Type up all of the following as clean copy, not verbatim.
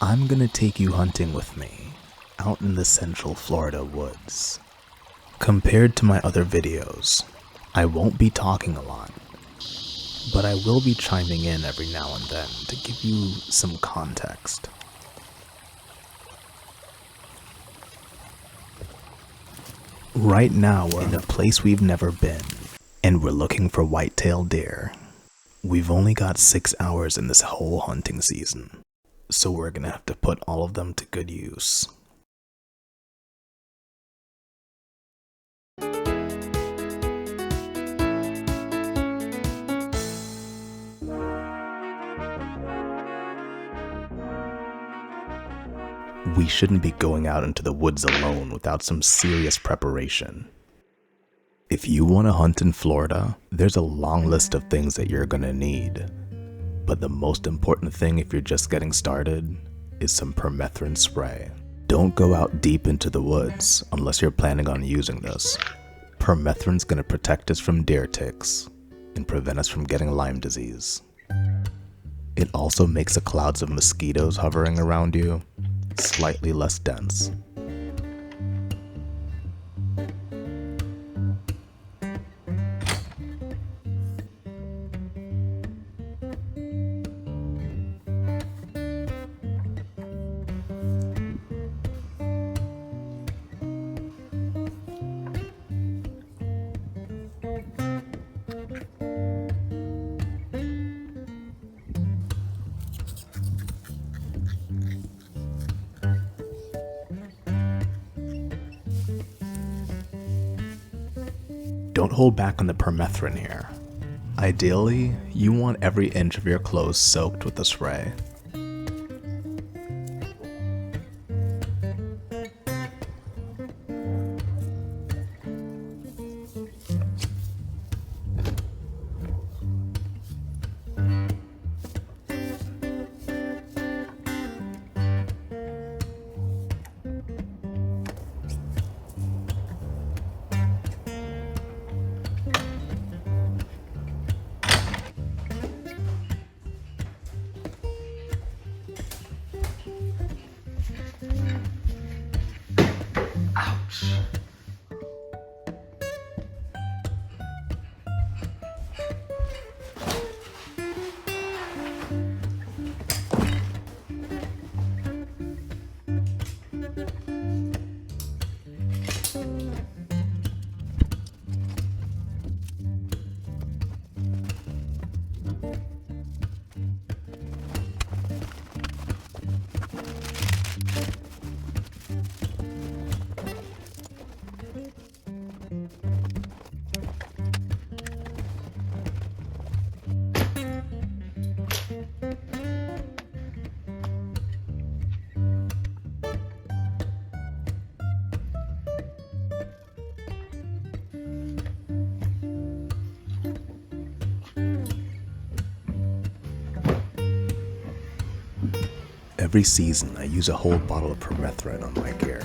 I'm gonna take you hunting with me, out in the Central Florida woods. Compared to my other videos, I won't be talking a lot, but I will be chiming in every now and then to give you some context. Right now we're in a place we've never been, and we're looking for white-tailed deer. We've only got 6 hours in this whole hunting season, so we're gonna have to put all of them to good use. We shouldn't be going out into the woods alone without some serious preparation. If you want to hunt in Florida, there's a long list of things that you're gonna need. But the most important thing if you're just getting started is some permethrin spray. Don't go out deep into the woods unless you're planning on using this. Permethrin's gonna protect us from deer ticks and prevent us from getting Lyme disease. It also makes the clouds of mosquitoes hovering around you slightly less dense. Don't hold back on the permethrin here. Ideally, you want every inch of your clothes soaked with the spray. Every season, I use a whole bottle of permethrin on my gear.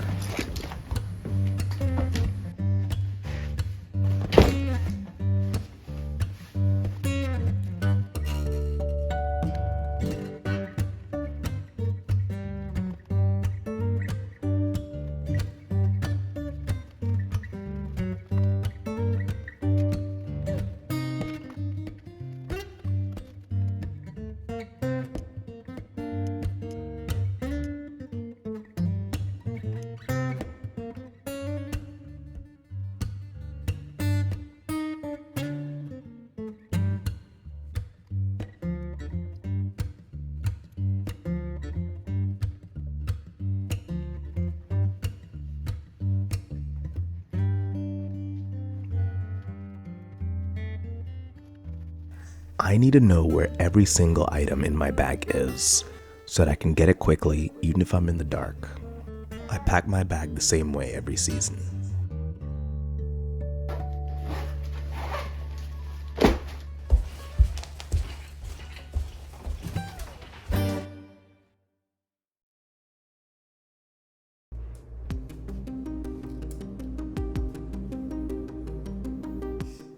I need to know where every single item in my bag is, so that I can get it quickly even if I'm in the dark. I pack my bag the same way every season.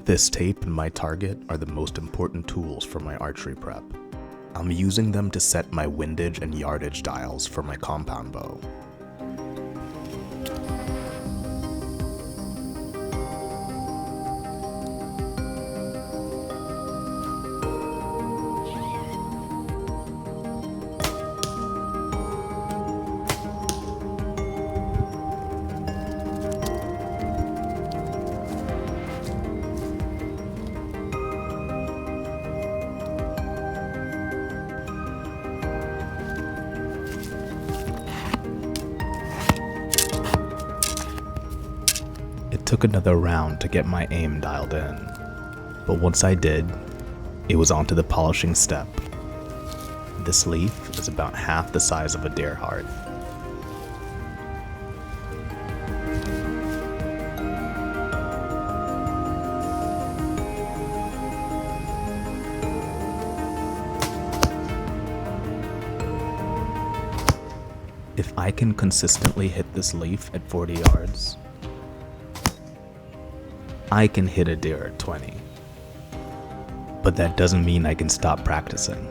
This tape and my target are the most important tools for my archery prep. I'm using them to set my windage and yardage dials for my compound bow. It took another round to get my aim dialed in, but once I did, it was onto the polishing step. This leaf is about half the size of a deer heart. If I can consistently hit this leaf at 40 yards, I can hit a deer at 20. But that doesn't mean I can stop practicing.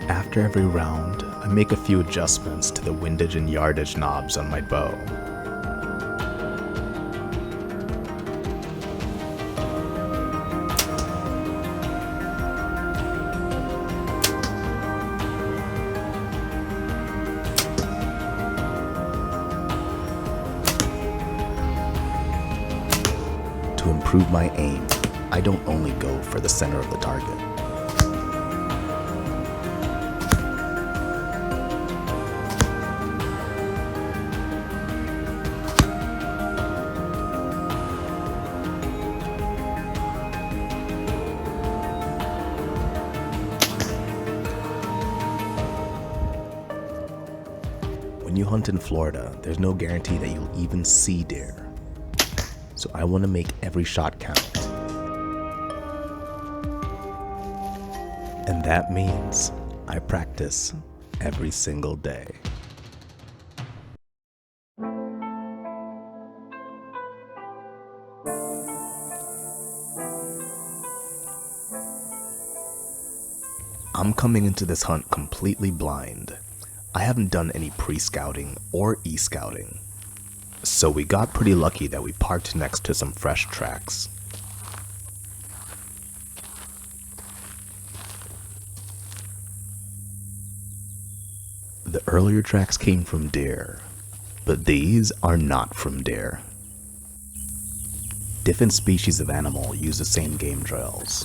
After every round, I make a few adjustments to the windage and yardage knobs on my bow. To improve my aim, I don't only go for the center of the target. When you hunt in Florida, there's no guarantee that you'll even see deer. So I want to make every shot count. And that means I practice every single day. I'm coming into this hunt completely blind. I haven't done any pre-scouting or e-scouting, so we got pretty lucky that we parked next to some fresh tracks. The earlier tracks came from deer, but these are not from deer. Different species of animal use the same game trails.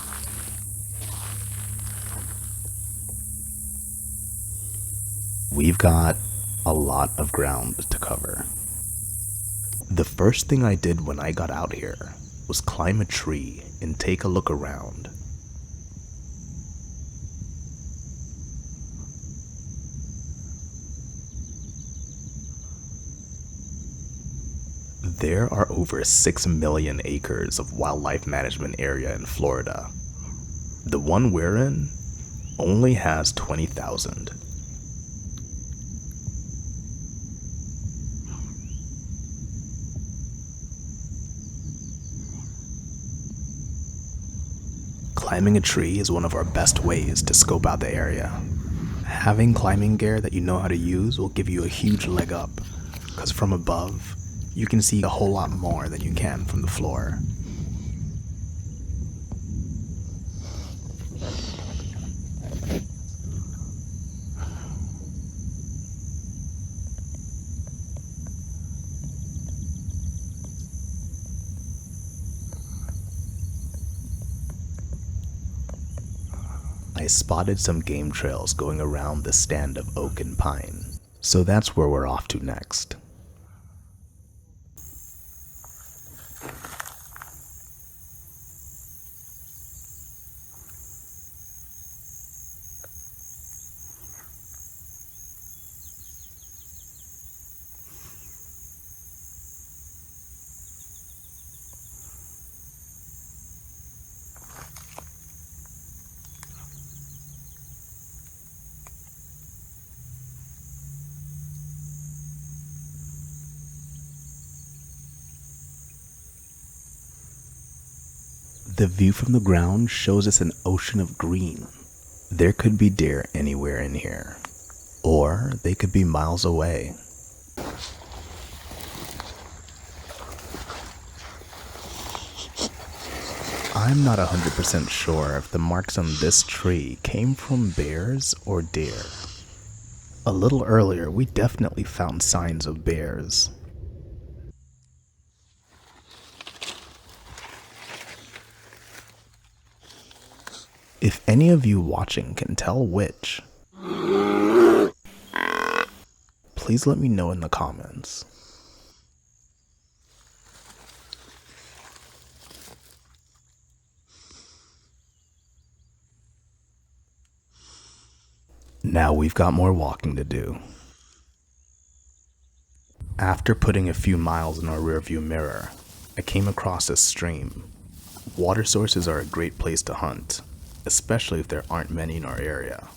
We've got a lot of ground to cover. The first thing I did when I got out here was climb a tree and take a look around. There are over 6 million acres of wildlife management area in Florida. The one we're in only has 20,000. Climbing a tree is one of our best ways to scope out the area. Having climbing gear that you know how to use will give you a huge leg up, because from above, you can see a whole lot more than you can from the floor. I spotted some game trails going around the stand of oak and pine, so that's where we're off to next. The view from the ground shows us an ocean of green. There could be deer anywhere in here, or they could be miles away. I'm not 100% sure if the marks on this tree came from bears or deer. A little earlier, we definitely found signs of bears. If any of you watching can tell which, please let me know in the comments. Now we've got more walking to do. After putting a few miles in our rearview mirror, I came across a stream. Water sources are a great place to hunt, especially if there aren't many in our area.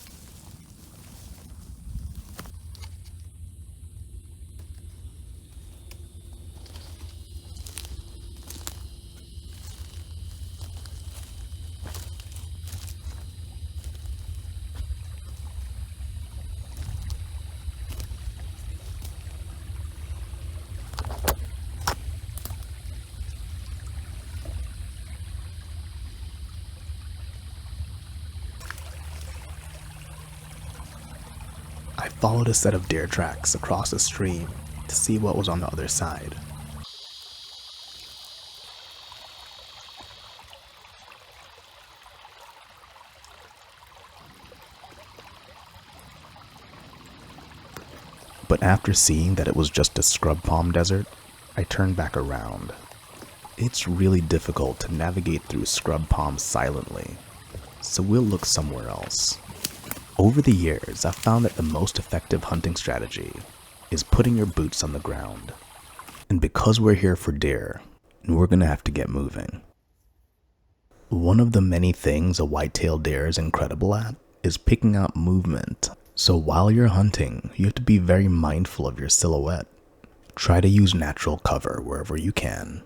I followed a set of deer tracks across the stream to see what was on the other side. But after seeing that it was just a scrub palm desert, I turned back around. It's really difficult to navigate through scrub palms silently, so we'll look somewhere else. Over the years, I've found that the most effective hunting strategy is putting your boots on the ground. And because we're here for deer, we're gonna have to get moving. One of the many things a white-tailed deer is incredible at is picking out movement. So while you're hunting, you have to be very mindful of your silhouette. Try to use natural cover wherever you can.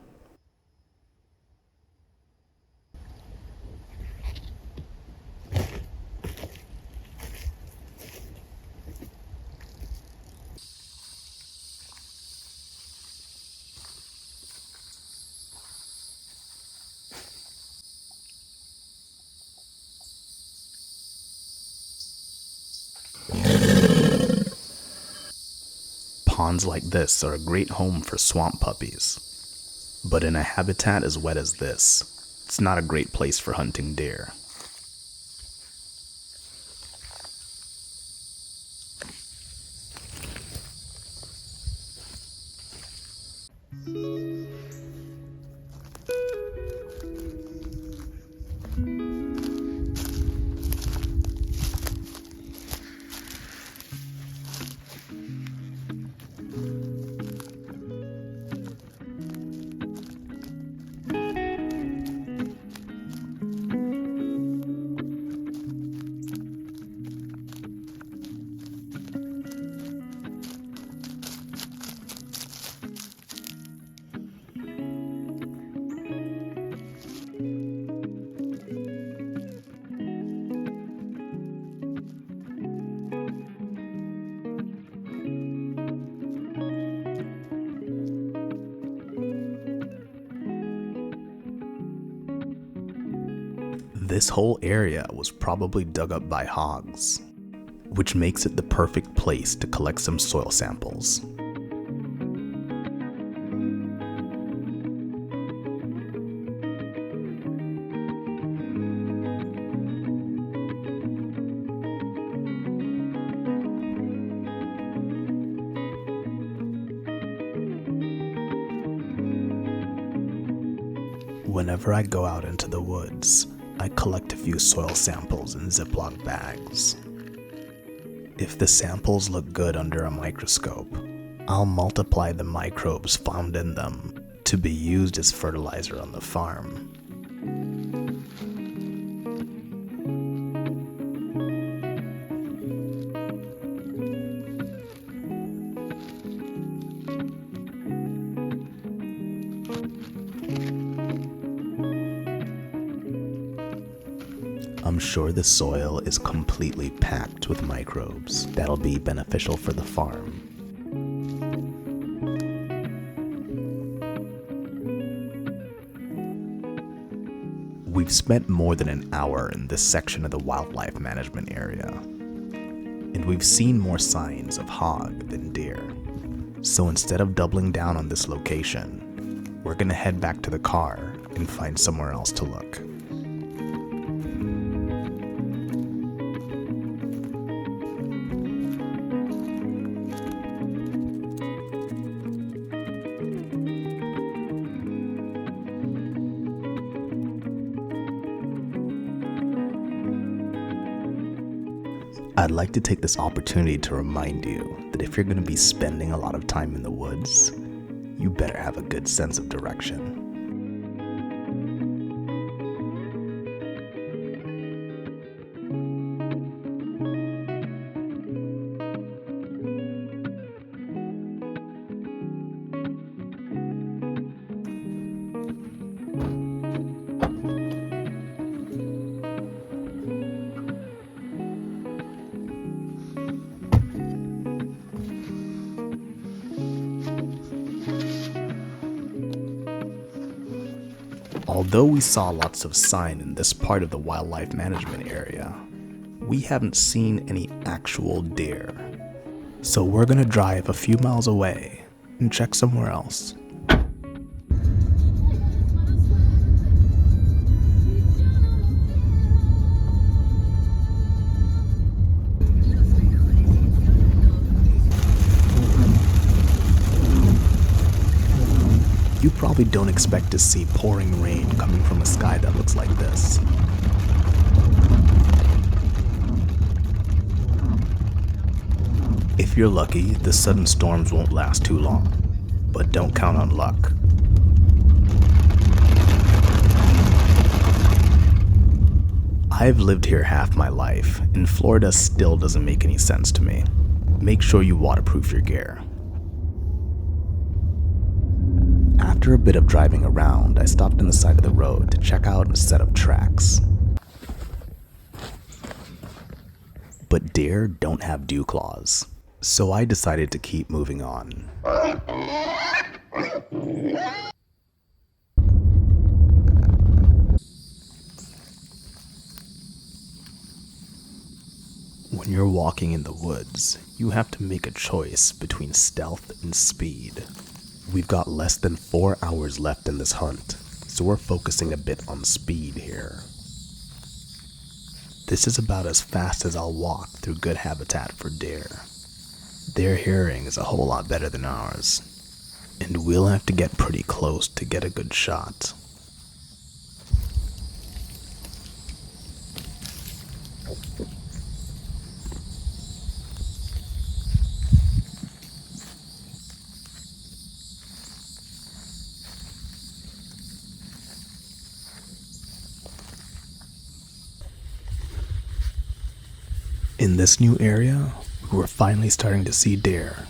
Ponds like this are a great home for swamp puppies. But in a habitat as wet as this, it's not a great place for hunting deer. This whole area was probably dug up by hogs, which makes it the perfect place to collect some soil samples. Whenever I go out into the woods, I collect a few soil samples in Ziploc bags. If the samples look good under a microscope, I'll multiply the microbes found in them to be used as fertilizer on the farm. sure the soil is completely packed with microbes that'll be beneficial for the farm. We've spent more than an hour in this section of the wildlife management area, and we've seen more signs of hog than deer. So instead of doubling down on this location, we're gonna head back to the car and find somewhere else to look. I'd like to take this opportunity to remind you that if you're going to be spending a lot of time in the woods, you better have a good sense of direction. Although we saw lots of sign in this part of the wildlife management area, we haven't seen any actual deer. So we're gonna drive a few miles away and check somewhere else. You probably don't expect to see pouring rain coming from a sky that looks like this. If you're lucky, the sudden storms won't last too long, but don't count on luck. I've lived here half my life, and Florida still doesn't make any sense to me. Make sure you waterproof your gear. After a bit of driving around, I stopped on the side of the road to check out a set of tracks. But deer don't have dew claws, so I decided to keep moving on. When you're walking in the woods, you have to make a choice between stealth and speed. We've got less than 4 hours left in this hunt, so we're focusing a bit on speed here. This is about as fast as I'll walk through good habitat for deer. Their hearing is a whole lot better than ours, and we'll have to get pretty close to get a good shot. In this new area, we're finally starting to see deer.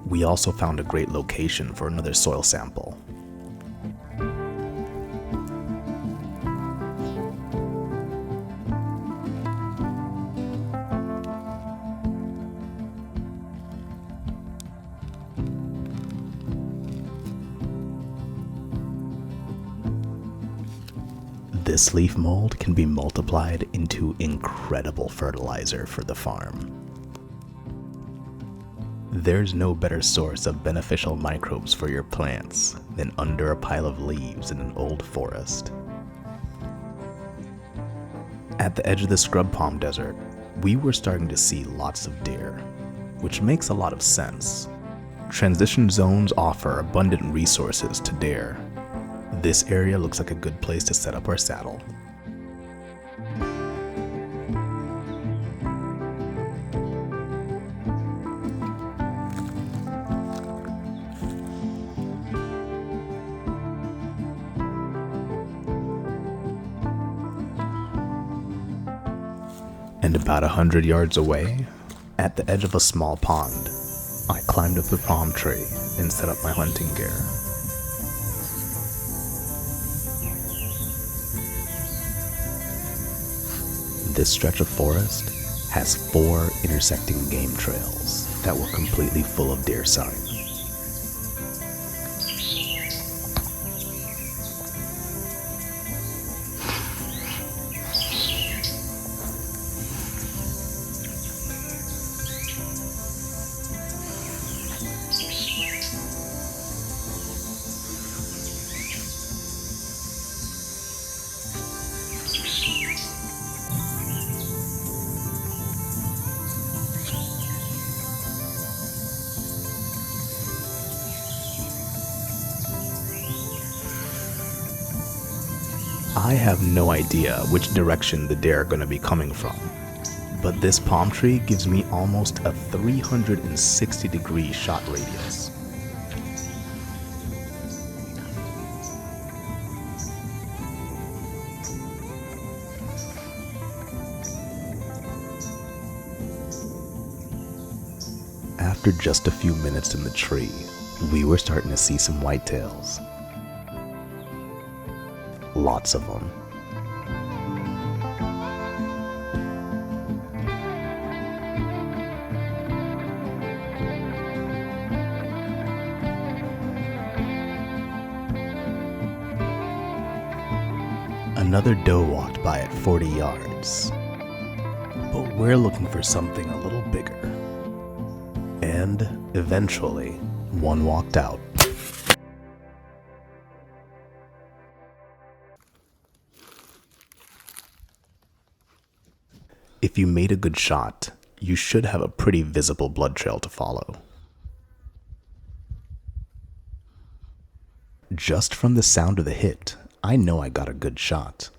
We also found a great location for another soil sample. This leaf mold can be multiplied into incredible fertilizer for the farm. There's no better source of beneficial microbes for your plants than under a pile of leaves in an old forest. At the edge of the scrub palm desert, we were starting to see lots of deer, which makes a lot of sense. Transition zones offer abundant resources to deer. This area looks like a good place to set up our saddle. And about 100 yards away, at the edge of a small pond, I climbed up the palm tree and set up my hunting gear. This stretch of forest has 4 intersecting game trails that were completely full of deer sign. I have no idea which direction the deer are going to be coming from, but this palm tree gives me almost a 360-degree shot radius. After just a few minutes in the tree, we were starting to see some whitetails. Lots of them. Another doe walked by at 40 yards, but we're looking for something a little bigger. And eventually, one walked out. If you made a good shot, you should have a pretty visible blood trail to follow. Just from the sound of the hit, I know I got a good shot.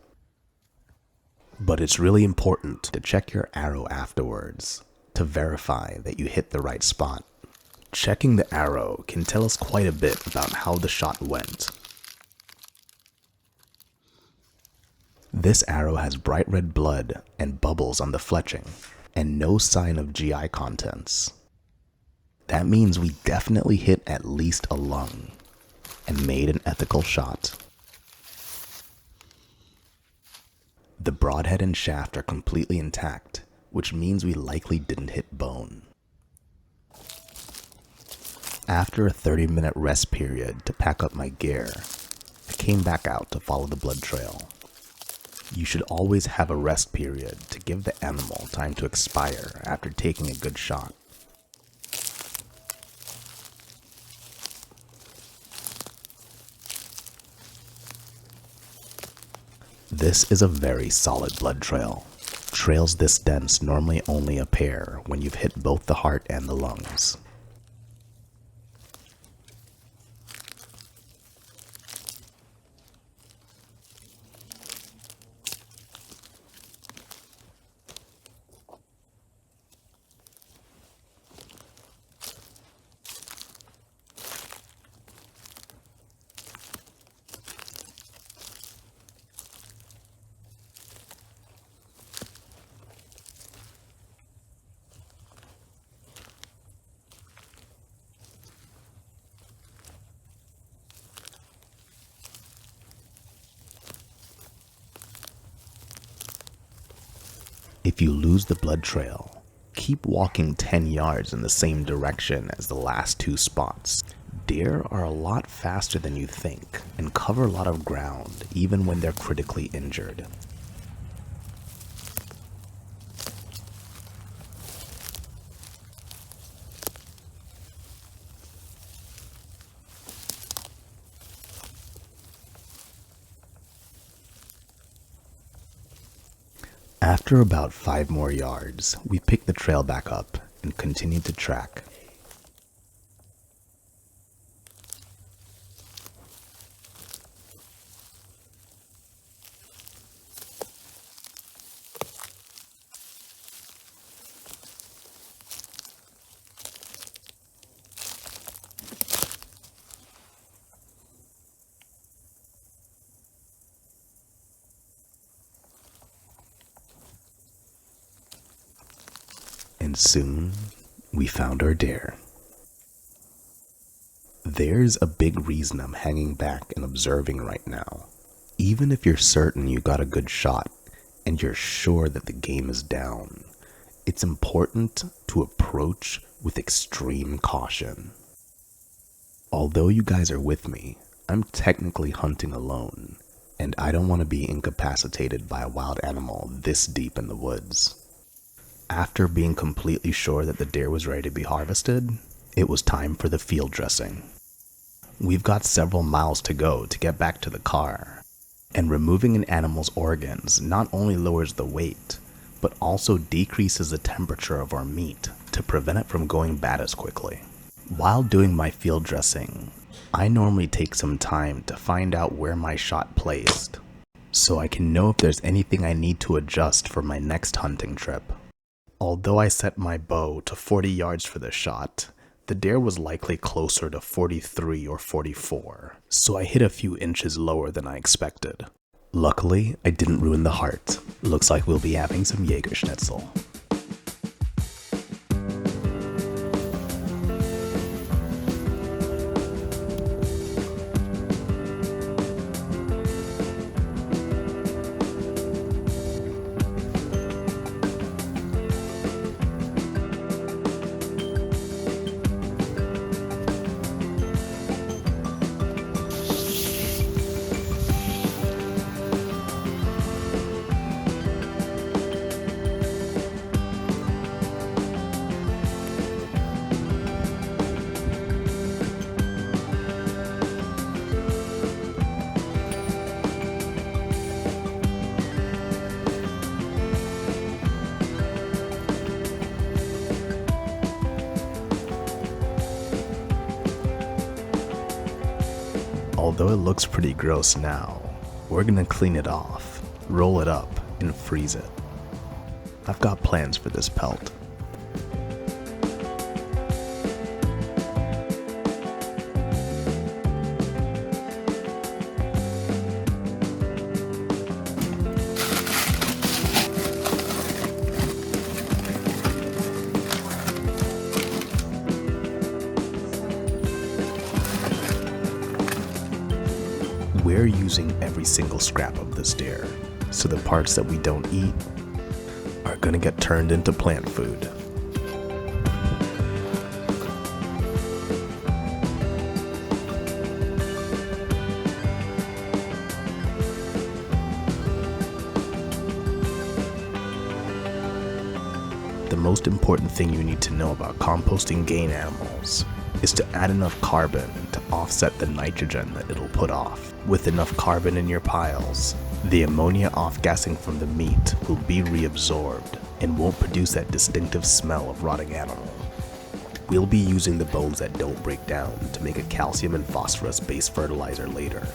But it's really important to check your arrow afterwards to verify that you hit the right spot. Checking the arrow can tell us quite a bit about how the shot went. This arrow has bright red blood and bubbles on the fletching, and no sign of GI contents. That means we definitely hit at least a lung, and made an ethical shot. The broadhead and shaft are completely intact, which means we likely didn't hit bone. After a 30-minute rest period to pack up my gear, I came back out to follow the blood trail. You should always have a rest period to give the animal time to expire after taking a good shot. This is a very solid blood trail. Trails this dense normally only appear when you've hit both the heart and the lungs. If you lose the blood trail, keep walking 10 yards in the same direction as the last 2 spots. Deer are a lot faster than you think and cover a lot of ground even when they're critically injured. After about 5 more yards, we picked the trail back up and continued to track. And soon, we found our deer. There's a big reason I'm hanging back and observing right now. Even if you're certain you got a good shot and you're sure that the game is down, it's important to approach with extreme caution. Although you guys are with me, I'm technically hunting alone, and I don't want to be incapacitated by a wild animal this deep in the woods. After being completely sure that the deer was ready to be harvested, it was time for the field dressing. We've got several miles to go to get back to the car, and removing an animal's organs not only lowers the weight, but also decreases the temperature of our meat to prevent it from going bad as quickly. While doing my field dressing, I normally take some time to find out where my shot placed, so I can know if there's anything I need to adjust for my next hunting trip. Although I set my bow to 40 yards for the shot, the deer was likely closer to 43 or 44, so I hit a few inches lower than I expected. Luckily, I didn't ruin the heart. Looks like we'll be having some Jaeger schnitzel. Although it looks pretty gross now, we're gonna clean it off, roll it up, and freeze it. I've got plans for this pelt. We're using every single scrap of this deer, so the parts that we don't eat are gonna get turned into plant food. The most important thing you need to know about composting gain animals is to add enough carbon to offset the nitrogen that it'll put off. With enough carbon in your piles, the ammonia off-gassing from the meat will be reabsorbed and won't produce that distinctive smell of rotting animal. We'll be using the bones that don't break down to make a calcium and phosphorus based fertilizer later.